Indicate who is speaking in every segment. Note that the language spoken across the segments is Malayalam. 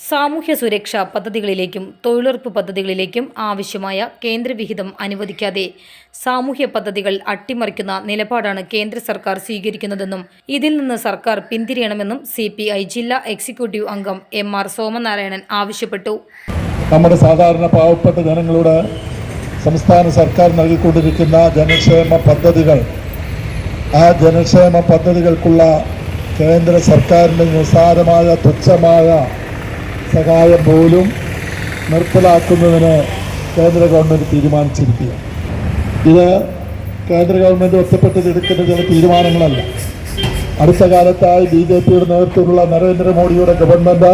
Speaker 1: സാമൂഹ്യ സുരക്ഷാ പദ്ധതികളിലേക്കും തൊഴിലുറപ്പ് പദ്ധതികളിലേക്കും ആവശ്യമായ കേന്ദ്രവിഹിതം അനുവദിക്കാതെ സാമൂഹ്യ പദ്ധതികൾ അട്ടിമറിക്കുന്ന നിലപാടാണ് കേന്ദ്ര സർക്കാർ സ്വീകരിക്കുന്നതെന്നും ഇതിൽ നിന്ന് സർക്കാർ പിന്തിരിയണമെന്നും CPI ജില്ലാ എക്സിക്യൂട്ടീവ് അംഗം MR സോമനാരായണൻ ആവശ്യപ്പെട്ടു.
Speaker 2: നമ്മുടെ സാധാരണ പാവപ്പെട്ട ജനങ്ങളുടെ സംസ്ഥാന സർക്കാർ നൽകിക്കൊണ്ടിരിക്കുന്ന ജനക്ഷേമ പദ്ധതികൾ, ആ ജനക്ഷേമ പദ്ധതികൾക്കുള്ള കേന്ദ്ര സർക്കാരിൻ്റെ നിസ്സാരമായ തുച്ഛമായ സഹായം പോലും നിർത്തലാക്കുന്നതിന് കേന്ദ്ര ഗവൺമെൻറ് തീരുമാനിച്ചിരിക്കുക. ഇത് കേന്ദ്ര ഗവൺമെൻറ് ഒറ്റപ്പെട്ടെടുക്കുന്ന ചില തീരുമാനങ്ങളല്ല. അടുത്ത കാലത്തായി BJPയുടെ നേതൃത്വത്തിലുള്ള നരേന്ദ്രമോദിയുടെ ഗവൺമെൻറ്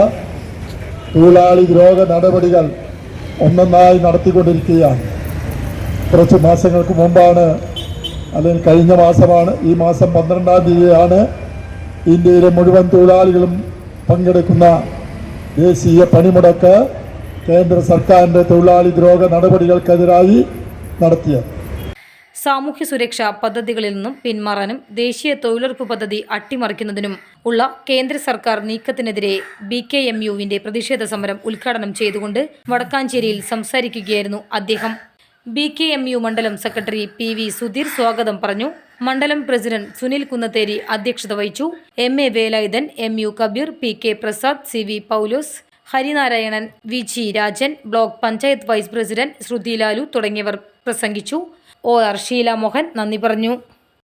Speaker 2: തൊഴിലാളി ദ്രോഹ നടപടികൾ ഒന്നൊന്നായി നടത്തിക്കൊണ്ടിരിക്കുകയാണ്. കുറച്ച് മാസങ്ങൾക്ക് മുമ്പാണ്, അല്ലെങ്കിൽ കഴിഞ്ഞ മാസമാണ്, ഈ മാസം 12-ാം തീയതിയാണ് ഇന്ത്യയിലെ മുഴുവൻ തൊഴിലാളികളും പങ്കെടുക്കുന്ന ദേശീയ പണിമുടക്ക് കേന്ദ്ര സർക്കാരിൻ്റെ തൊഴിലാളി ദ്രോഹ നടപടികൾക്കെതിരായി നടത്തിയത്.
Speaker 1: സാമൂഹ്യ സുരക്ഷാ പദ്ധതികളിൽ നിന്നും പിന്മാറാനും ദേശീയ തൊഴിലുറപ്പ് പദ്ധതി അട്ടിമറിക്കുന്നതിനും ഉള്ള കേന്ദ്ര സർക്കാർ നീക്കത്തിനെതിരെ BKMUവിന്റെ പ്രതിഷേധ സമരം ഉദ്ഘാടനം ചെയ്തുകൊണ്ട് വടക്കാഞ്ചേരിയിൽ സംസാരിക്കുകയായിരുന്നു അദ്ദേഹം. BKMU മണ്ഡലം സെക്രട്ടറി PV സുധീർ സ്വാഗതം പറഞ്ഞു. മണ്ഡലം പ്രസിഡന്റ് സുനിൽ കുന്നത്തേരി അധ്യക്ഷത വഹിച്ചു. MA Velayudhan, MU Kabeer, PK Prasad, CV Paulose, Harinarayanan, VG Rajan, block panchayat vice president Shruthi Lalu തുടങ്ങിയവർ പ്രസംഗിച്ചു. OR ഷീല മോഹൻ നന്ദി പറഞ്ഞു.